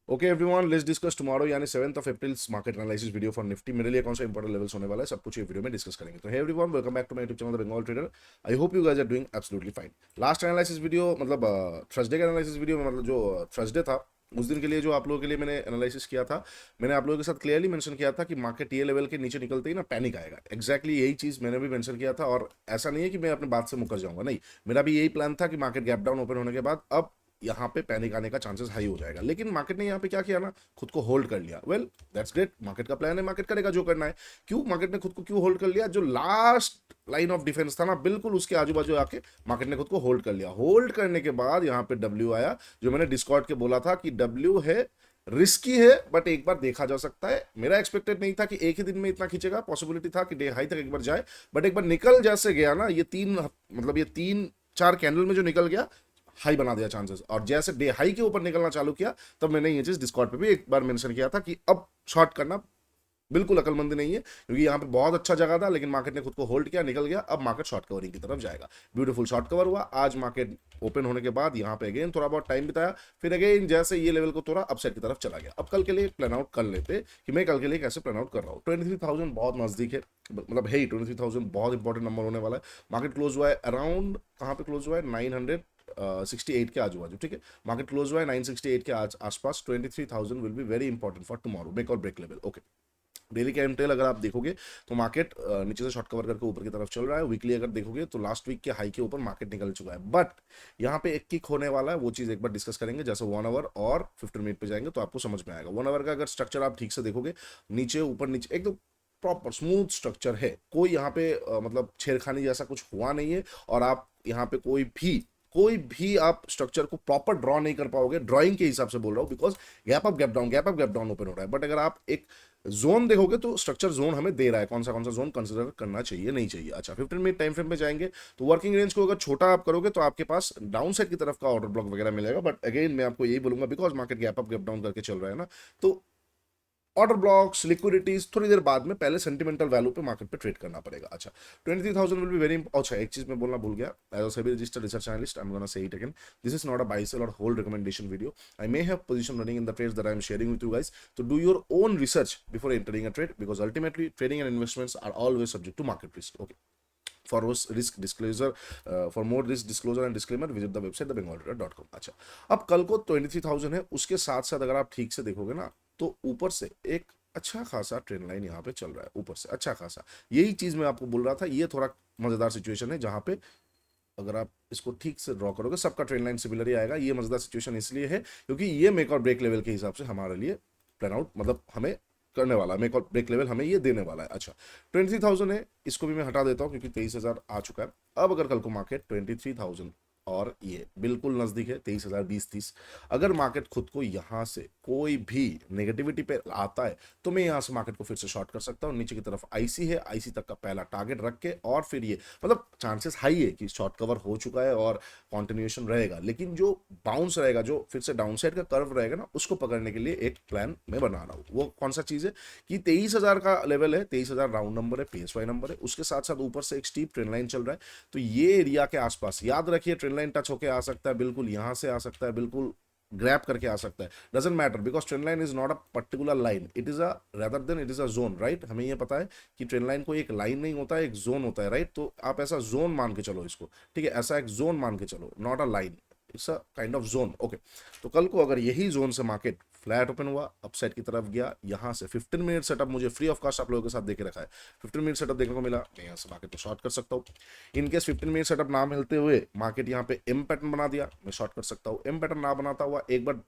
Okay everyone, let's discuss tomorrow यानी 7th of April market analysis video for Nifty. मेरे लिए कौन सा इंपॉर्टेंट लेवल्स होने वाला है सब कुछ ये वीडियो में डिस्कस करेंगे। तो hey everyone, welcome back to my YouTube channel the Bengal trader. I hope you guys are doing absolutely fine. Last analysis video मतलब थर्सडे का एनालिसिस वीडियो में मतलब जो थर्सडे था उस दिन के लिए जो आप लोगों के लिए मैंने एनालिसिस किया था, मैंने आप लोगों के साथ क्लियरली मेंशन किया था कि मार्केट ये लेवल के नीचे निकलते ही ना पैनिक आएगा। एग्जैक्टली यही चीज़ मैंने भी मेंशन किया था और ऐसा नहीं है कि मैं अपने बात से मुकर जाऊंगा, नहीं, मेरा भी यही प्लान था कि मार्केट गैप डाउन ओपन होने के बाद अब यहाँ पे पैनिक आने का चांसेस हाई हो जाएगा। लेकिन मार्केट ने यहाँ पे क्या किया ना, खुद को होल्ड कर लिया। वेल दैट्स ग्रेट, मार्केट का प्लान है, मार्केट करेगा जो करना है। क्यों मार्केट ने खुद को क्यों होल्ड कर लिया? जो लास्ट लाइन ऑफ डिफेंस था ना, बिल्कुल उसके आजू बाजू आके मार्केट ने खुद को होल्ड कर लिया। होल्ड करने के बाद यहाँ पे डब्ल्यू आया, जो मैंने डिस्कॉर्ड के बोला था कि डब्ल्यू है, रिस्की है, बट एक बार देखा जा सकता है। मेरा एक्सपेक्टेड नहीं था कि एक ही दिन में इतना खींचेगा, पॉसिबिलिटी था कि डे हाई तक एक बार जाए, बट एक बार निकल जैसे गया ना, ये तीन मतलब ये तीन चार कैंडल में जो निकल गया, हाई बना दिया चांसेस। और जैसे डे हाई के ऊपर निकलना चालू किया, तब मैंने ये चीज डिस्कॉर्ड पे भी एक बार मेंशन किया था कि अब शॉर्ट करना बिल्कुल अकलमंदी नहीं है, क्योंकि यहाँ पे बहुत अच्छा जगह था लेकिन मार्केट ने खुद को होल्ड किया, निकल गया। अब मार्केट शॉर्ट कवरिंग की तरफ जाएगा। ब्यूटीफुल शॉर्ट कवर हुआ। आज मार्केट ओपन होने के बाद यहाँ पे अगेन थोड़ा बहुत टाइम बिताया, फिर अगेन जैसे ये लेवल को तोड़ा, अपसाइड की तरफ चला गया। अब कल के लिए प्लान आउट कर लेते कि मैं कल के लिए कैसे प्लान आउट कर रहा हूँ। 23,000 बहुत नजदीक है, मतलब है ही 23,000 बहुत इंपॉर्टेंट नंबर होने वाला है। मार्केट क्लोज हुआ है अराउंड, कहाँ पे क्लोज हुआ है, 968 के आजू बाजू, ठीक है। मार्केट क्लोज हुआ है 968 के आसपास। 23,000 will be very important for tomorrow, make और ब्रेक लेवल। ओके, डेली का एमटेल अगर आप देखोगे तो मार्केट नीचे से शॉर्ट कवर करके ऊपर की तरफ चल रहा है। वीकली अगर देखोगे तो लास्ट वीक के हाई के ऊपर मार्केट निकल चुका है, बट यहाँ पे एक किक होने वाला है। वो चीज एक बार डिस्कस करेंगे, जैसे 1 आवर और 15 मिनट पे जाएंगे तो आपको समझ में आएगा। 1 आवर का अगर स्ट्रक्चर आप ठीक से देखोगे, नीचे ऊपर नीचे एकदम प्रॉपर स्मूथ स्ट्रक्चर है। कोई यहाँ पे मतलब छेड़खानी जैसा कुछ हुआ नहीं है। और आप यहाँ पे कोई भी आप स्ट्रक्चर को प्रॉपर ड्रॉ नहीं कर पाओगे, ड्राइंग के हिसाब से बोल रहा हूँ, because gap up gap down, gap up gap down open हो रहा है। बट अगर आप एक जोन देखोगे तो स्ट्रक्चर जोन हमें दे रहा है कौन सा जोन कंसिडर करना चाहिए नहीं चाहिए। अच्छा, 15 मिनट टाइम फ्रेम पे जाएंगे तो वर्किंग रेंज को अगर छोटा आप करोगे तो आपके पास डाउन साइड की तरफ का ऑर्डर ब्लॉक वगैरह मिलेगा। बट अगेन मैं आपको यही बोलूंगा, because market gap up gap down करके चल रहा है ना, तो ऑर्डर ब्लॉक्स लिक्विडिटीज थोड़ी देर बाद में, पहले सेंटिमेंटल वैल्यू पे मार्केट पे ट्रेड करना पड़ेगा। अच्छा, 23,000 विल बी वेरी। अच्छा, एक चीज मैं बोलना भूल गया, as a SEBI registered research analyst I am gonna say it again, this is not a buy sell or hold recommendation video. I may have position running in the trades that I am sharing with you guys, तो do your own research before entering a trade, because ultimately trading and investments are always subject to market risk. Okay, for risk disclosure, for more risk disclosure and disclaimer visit the website thebengaltrader.com। अच्छा, अब कल को 23,000 है, उसके साथ साथ अगर आप ठीक से देखोगे ना तो ऊपर से एक अच्छा खासा ट्रेंड लाइन यहाँ पे चल रहा है, ऊपर से अच्छा खासा। यही चीज मैं आपको बोल रहा था, ये थोड़ा मजेदार सिचुएशन है जहां पे अगर आप इसको ठीक से ड्रॉ करोगे सबका ट्रेंड लाइन सिमिलर ही आएगा। ये मजेदार सिचुएशन इसलिए है क्योंकि ये मेक और ब्रेक लेवल के हिसाब से हमारे लिए प्लान आउट मतलब हमें करने वाला है, मेक और ब्रेक लेवल हमें ये देने वाला है। अच्छा, 23,000 है, इसको भी मैं हटा देता हूँ क्योंकि 23,000 आ चुका है। अब अगर कल को मार्केट 23,000 और ये बिल्कुल नजदीक है 23,000 20-30, अगर मार्केट खुद को यहां से कोई भी नेगेटिविटी पे आता है तो मैं यहां से मार्केट को फिर से शॉर्ट कर सकता हूं। नीचे की तरफ आईसी है, आईसी तक का पहला टारगेट रख के, और फिर ये मतलब चांसेस हाई है कि शॉर्ट कवर हो चुका है और कंटिन्यूएशन रहेगा, लेकिन जो बाउंस रहेगा, जो फिर से डाउन साइड का कर्व रहेगा ना, उसको पकड़ने के लिए एक प्लान मैं बना रहा हूँ। वो कौन सा चीज है कि 23,000 का लेवल है, 23,000 राउंड नंबर है, पीएसवाई नंबर है, उसके साथ साथ ऊपर से एक स्टीप ट्रेंड लाइन चल रहा है। तो ये एरिया के आसपास याद रखिए, ट्रेंड लाइन टच होके आ सकता है, बिल्कुल यहां से आ सकता है, बिल्कुल ग्रैप करके आ सकता है, doesn't matter, because trend line is not a particular line, it is a rather than it is a zone, right. हमें ये पता है कि ट्रेंड लाइन कोई एक लाइन नहीं होता है, एक जोन होता है, राइट। तो आप ऐसा जोन मान के चलो इसको, ठीक है, ऐसा एक जोन मान के चलो, not a line, it's a kind of zone. Okay, तो कल को अगर यही जोन से मार्केट फ्लैट ओपन हुआ, अपसाइड की तरफ गया, यहां से 15 मिनट सेटअप मुझे फ्री ऑफ कॉस्ट आप लोगों के साथ देके रखा है, 15 मिनट सेटअप देखने को मिला, मैं यहाँ से मार्केट को शॉर्ट कर सकता हूँ। इनकेस 15 मिनट सेटअप ना मिलते हुए मार्केट यहाँ पे एम पैटर्न बना दिया, मैं शॉर्ट कर सकता हूँ। एम पैटर्न ना बनाता हुआ एक बार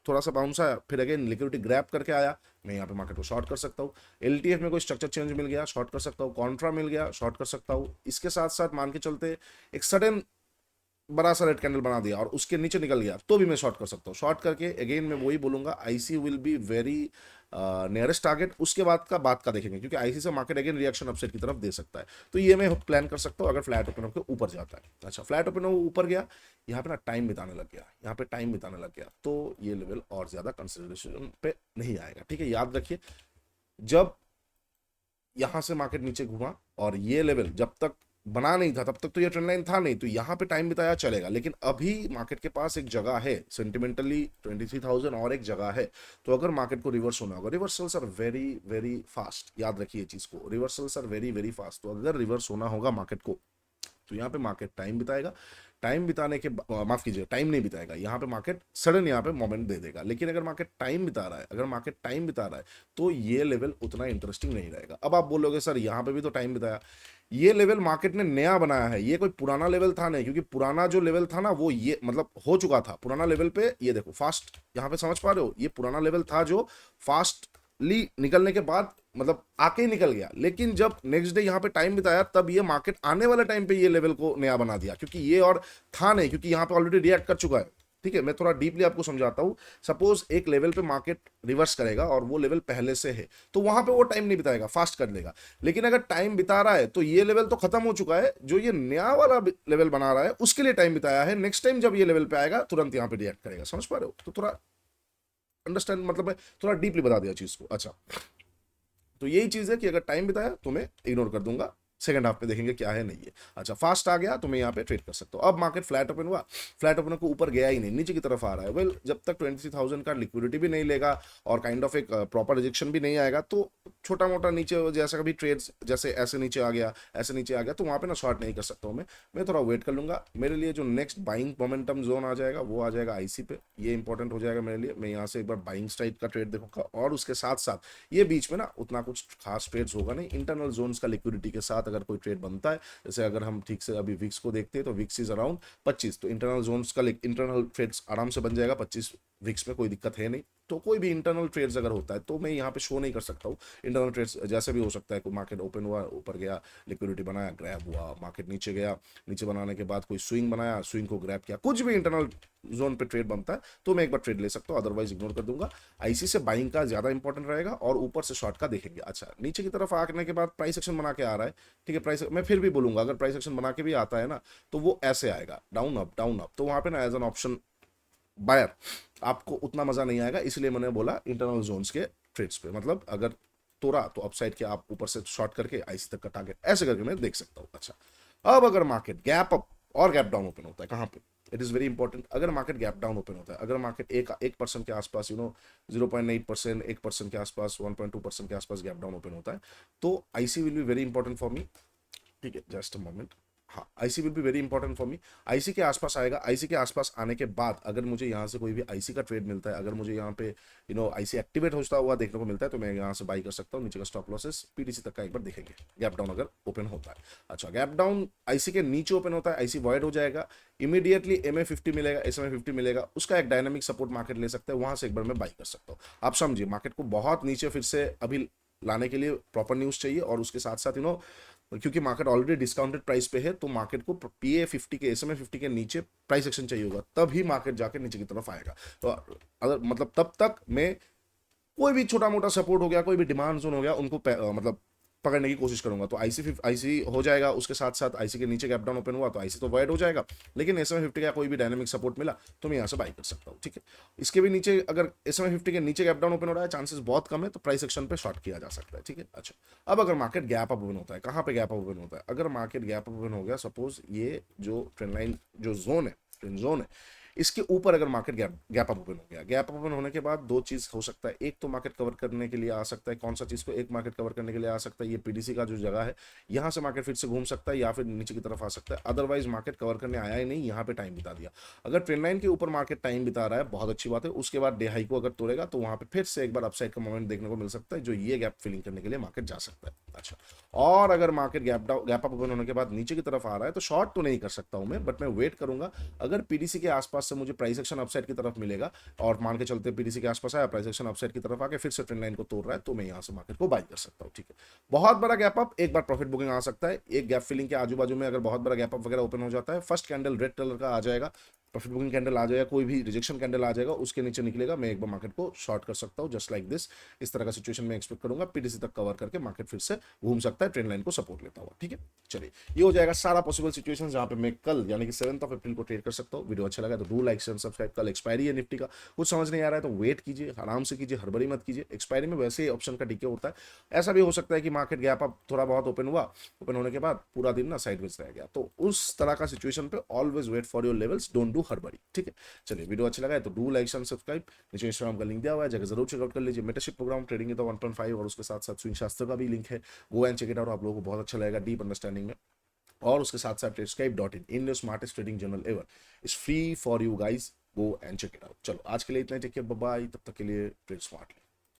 थोड़ा सा बाउंस आया, फिर अगेन लिक्विडिटी ग्रैप करके आया, मैं यहाँ पे मार्केट को शॉर्ट कर सकता हूँ। एलटीएफ में कोई स्ट्रक्चर चेंज मिल गया, शॉर्ट कर सकता हूँ। कॉन्ट्रा मिल गया, शॉर्ट कर सकता हूँ। इसके साथ साथ मान के चलते एक सडन बड़ा सा रेड कैंडल बना दिया और उसके नीचे निकल गया तो भी मैं शॉर्ट कर सकता हूँ। शॉर्ट करके अगेन मैं वही बोलूंगा, IC will be very nearest target. उसके बाद का देखेंगे, क्योंकि आईसी से मार्केट अगेन रिएक्शन अपसाइड की तरफ दे सकता है, तो ये मैं प्लान कर सकता हूँ अगर फ्लैट ओपन होकर ऊपर जाता है। अच्छा, फ्लैट ओपन ऊपर गया, यहाँ पे ना टाइम बिताने लग गया, यहाँ पे टाइम बिताने लग गया, तो ये लेवल और ज्यादा कंसिडरेशन पे नहीं आएगा, ठीक है। याद रखिए, जब यहां से मार्केट नीचे घुमा और ये लेवल जब तक बना नहीं था तब तक तो ये ट्रेंड लाइन था नहीं, तो यहाँ पे टाइम बिताया चलेगा। लेकिन अभी मार्केट के पास एक जगह है सेंटिमेंटली 23,000 और एक जगह है। तो अगर मार्केट को रिवर्स होना होगा, reversals are very very fast, याद रखिए चीज को, reversals are very very fast. तो अगर रिवर्स होना होगा मार्केट को, तो यहाँ पे मार्केट टाइम बिताएगा। टाइम बिताने के माफ कीजिए, टाइम नहीं बिताएगा यहाँ पे, मार्केट सडन यहाँ पे मोमेंट दे देगा। लेकिन अगर मार्केट टाइम बिता रहा है, अगर मार्केट टाइम बिता रहा है, तो ये लेवल उतना इंटरेस्टिंग नहीं रहेगा। अब आप बोलोगे सर यहाँ पे भी तो टाइम बिताया, ये लेवल मार्केट ने नया बनाया है, ये कोई पुराना लेवल था नहीं, क्योंकि पुराना जो लेवल था ना वो ये मतलब हो चुका था पुराना लेवल पे। ये देखो फास्ट, यहाँ पे समझ पा रहे हो, ये पुराना लेवल था जो फास्टली निकलने के बाद मतलब आके ही निकल गया। लेकिन जब नेक्स्ट डे यहाँ पे टाइम बिताया, तब ये मार्केट आने वाले टाइम पे ये लेवल को नया बना दिया, क्योंकि ये और था नहीं, क्योंकि यहाँ पे ऑलरेडी रिएक्ट कर चुका है। ठीक है, मैं थोड़ा डीपली आपको समझाता हूँ। सपोज एक लेवल पे मार्केट रिवर्स करेगा और वो लेवल पहले से है, तो वहां पे वो टाइम नहीं बिताएगा, फास्ट कर लेगा। लेकिन अगर टाइम बिता रहा है, तो ये लेवल तो खत्म हो चुका है, जो ये नया वाला लेवल बना रहा है उसके लिए टाइम बिताया है। नेक्स्ट टाइम जब ये लेवल पे आएगा, तुरंत यहाँ पे रिएक्ट करेगा। समझ पा रहे हो? तो थोड़ा अंडरस्टैंड, मतलब मैं थोड़ा डीपली बता दिया चीज को। अच्छा, तो यही चीज है कि अगर टाइम बिताया तो मैं इग्नोर कर दूंगा, सेकंड हाफ पे देखेंगे क्या है नहीं है। अच्छा, फास्ट आ गया तो मैं यहाँ पे ट्रेड कर सकता हूँ। अब मार्केट फ्लैट ओपन हुआ, फ्लैट ओपन को ऊपर गया ही नहीं, नीचे की तरफ आ रहा है। वेल, जब तक 23,000 का लिक्विडिटी भी नहीं लेगा और काइंड ऑफ एक प्रॉपर रिजेक्शन भी नहीं आएगा, तो छोटा मोटा नीचे जैसा कभी ट्रेड्स जैसे ऐसे नीचे आ गया, ऐसे नीचे आ गया, तो वहां पे ना शॉर्ट नहीं कर सकता हूँ मैं थोड़ा वेट कर लूंगा। मेरे लिए जो नेक्स्ट बाइंग मोमेंटम जोन आ जाएगा वो आ जाएगा आईसी पे, ये इंपॉर्टेंट हो जाएगा मेरे लिए। मैं यहाँ से एक बार बाइंग स्ट्राइक का ट्रेड देखूंगा, और उसके साथ साथ ये बीच में ना उतना कुछ खास ट्रेड्स होगा नहीं। इंटरनल जोन्स का लिक्विडिटी के साथ अगर कोई ट्रेड बनता है, जैसे अगर हम ठीक से अभी विक्स को देखते हैं, तो विक्स इज अराउंड 25, तो इंटरनल जोन्स का इंटरनल ट्रेड्स आराम से बन जाएगा 25 विक्स में, कोई दिक्कत है नहीं। तो कोई भी इंटरनल ट्रेड्स अगर होता है तो मैं यहाँ पे शो नहीं कर सकता हूँ। इंटरनल ट्रेड्स जैसे भी हो सकता है, कोई मार्केट ओपन हुआ, ऊपर गया, लिक्विडिटी बनाया, ग्रैब हुआ, मार्केट नीचे गया, नीचे बनाने के बाद कोई स्विंग बनाया, स्विंग को ग्रैब किया, कुछ भी इंटरनल जोन पे ट्रेड बनता है तो मैं एक बार ट्रेड ले सकता हूँ, अदरवाइज इग्नोर कर दूंगा। आईसी से बाइंग का ज्यादा इंपॉर्टेंट रहेगा और ऊपर से शॉर्ट का देखेंगे। अच्छा, नीचे की तरफ आने के बाद प्राइस एक्शन बना के आ रहा है, ठीक है, प्राइस मैं फिर भी बोलूंगा अगर प्राइस एक्शन बना के भी आता है ना, तो वो ऐसे आएगा डाउन अप डाउन अप, तो वहां पे ना एज एन ऑप्शन बायर आपको उतना मजा नहीं आएगा। इसलिए मैंने बोला इंटरनल जोन्स के ट्रेड्स पे, मतलब अगर तोड़ा तो अपसाइड के आप ऊपर से शॉर्ट करके आईसी तक का टारगेट ऐसे करके मैं देख सकता हूँ। अच्छा, अब अगर मार्केट गैप अप और गैप डाउन ओपन होता है, कहाँ पे, इट इज वेरी इंपॉर्टेंट। अगर मार्केट गैप डाउन ओपन होता है, अगर मार्केट 1% के आसपास 0.8%, 1% के आसपास, 1.2% के आसपास गैप डाउन ओपन होता है, तो IC will be very important for me. ठीक है, जस्ट अ मोमेंट। हाँ, IC will be very important for me. IC के आसपास आएगा, आईसी के आसपास आने के बाद अगर मुझे यहाँ से कोई भी आईसी का ट्रेड मिलता है, अगर मुझे यहाँ पे आईसी एक्टिवेट होता हुआ देखने को मिलता है, तो मैं यहाँ से बाई कर सकता हूँ। नीचे का स्टॉप लॉसेस पीडीसी तक का एक बार देखेंगे, गैप डाउन अगर ओपन होता है। अच्छा, गैप डाउन आईसी के नीचे ओपन होता है, आईसी वॉइड हो जाएगा, इमीडिएटली MA50 मिलेगा, SMA50 मिलेगा, उसका एक डायनामिक सपोर्ट मार्केट ले सकता है, वहां से एक बार मैं बाई कर सकता हूँ। आप समझिए, मार्केट को बहुत नीचे फिर से अभी लाने के लिए प्रॉपर न्यूज चाहिए, और उसके साथ साथ क्योंकि मार्केट ऑलरेडी डिस्काउंटेड प्राइस पे है, तो मार्केट को PA50 के SMA50 के नीचे प्राइस एक्शन चाहिए होगा, तभी मार्केट जाके नीचे की तरफ आएगा। तो अगर मतलब तब तक मैं कोई भी छोटा मोटा सपोर्ट हो गया, कोई भी डिमांड जोन हो गया, उनको मतलब पकड़ने की कोशिश करूंगा। तो आईसी हो जाएगा, उसके साथ साथ आईसी के नीचे गैप डाउन ओपन हुआ तो आईसी तो वाइड हो जाएगा, लेकिन SMA50 का कोई भी डायनामिक सपोर्ट मिला तो मैं यहाँ से बाई कर सकता हूँ। ठीक है, इसके भी नीचे अगर SMA50 के नीचे गैप डाउन ओपन हो रहा है, चांसेस बहुत कम है, तो प्राइस एक्शन पे शॉर्ट किया जा सकता है। ठीक है, अच्छा, अब अगर मार्केट गैप अप ओपन होता है, कहाँ पे गैप अप ओपन होता है, अगर मार्केट गैप अप ओपन हो गया, सपोज ये जो ट्रेंड लाइन जो जोन है, ट्रेंड जोन है, इसके ऊपर अगर मार्केट गैप अप ओपन हो गया, गैप अप ओपन होने के बाद दो चीज हो सकता है, एक तो मार्केट कवर करने के लिए आ सकता है, कौन सा चीज को, एक मार्केट कवर करने के लिए आ सकता है ये पीडीसी का जो जगह है, यहां से मार्केट फिर से घूम सकता है या फिर नीचे की तरफ आ सकता है। अदरवाइज मार्केट कवर करने आया ही नहीं, यहाँ पे टाइम बिता दिया। अगर ट्रेंड लाइन के ऊपर मार्केट टाइम बिता रहा है, बहुत अच्छी बात है, उसके बाद डे हाई को अगर तोड़ेगा तो वहां पे फिर से एक बार अपसाइड का मोमेंट देखने को मिल सकता है, जो ये गैप फिलिंग करने के लिए मार्केट जा सकता है। अच्छा, और अगर मार्केट गैप अप ओपन होने के बाद नीचे की तरफ आ रहा है, तो शॉर्ट तो नहीं कर सकता हूं मैं, बट मैं वेट करूंगा। अगर पीडीसी के आसपास से मुझे प्राइस एक्शन अपसाइड की तरफ मिलेगा, और मान के चलते पीडीसी के आसपास आया, प्राइस एक्शन अपसाइड की तरफ आके फिर से ट्रेंड लाइन को तोड़ रहा है, तो मैं यहां से मार्केट को बाई कर सकता हूं। ठीक है, बहुत बड़ा गैप अप, एक बार प्रॉफिट बुकिंग आ सकता है। एक गैप फिलिंग के आजू बाजू में अगर बहुत बड़ा गैप अप वगैरह ओपन हो जाता है, फर्स्ट कैंडल रेड कलर का आ जाएगा, प्रॉफिट बुकिंग कैंडल आ जाएगा, कोई भी रिजेक्शन कैंडल आ जाएगा, उसके नीचे निकलेगा, मैं एक बार मार्केट को शॉर्ट कर सकता हूं, जस्ट लाइक दिस। इस तरह का सिचुएशन में एक्सपेक्ट करूंगा, पीडीसी तक कवर करके मार्केट फिर से घूम सकता है। सकता है ट्रेंड लाइन को सपोर्ट लेता हुआ। ठीक है, चलिए ये हो जाएगा सारा पॉसिबल सिचुएशन जहां पे मैं कल यानी कि 7 अप्रैल को ट्रेड कर सकता हूँ। वीडियो अच्छा लगा तो डू लाइक शेयर सब्सक्राइब। कल एक्सपायरी है निफ्टी का, कुछ समझ नहीं आ रहा है तो वेट कीजिए, आराम से कीजिए, हड़बड़ी मत कीजिए। एक्सपायरी में वैसे ही ऑप्शन का डीके होता है, ऐसा भी हो सकता है कि मार्केट गैप अप थोड़ा बहुत ओपन हुआ, ओपन होने के बाद पूरा दिन ना साइडवेज रह गया, तो उस तरह का सिचुएशन पे always wait for your levels, don't do हड़बड़ी। ठीक है, चलिए वीडियो अच्छा लगा है तो डू लाइक शेयर सब्सक्राइब। नीचे इंस्टाग्राम का लिंक दिया हुआ है, जगह जरूर चेकआउट कर लीजिए। मेंटरशिप प्रोग्राम ट्रेडिंग है तो 1.5 और उसके साथ साथ स्विंग शास्त्र का भी लिंक है, go and check it out, आप लोगों को बहुत अच्छा लगेगा डीप अंडरस्टैंडिंग में। और उसके साथ साथ ट्रेडस्काइप.in, India smartest trading journal ever, is free for you guys, go and check it out. चलो आज के लिए इतना ही, टेक केयर, बाय बाय, तब तक के लिए ट्रेड स्मार्टली।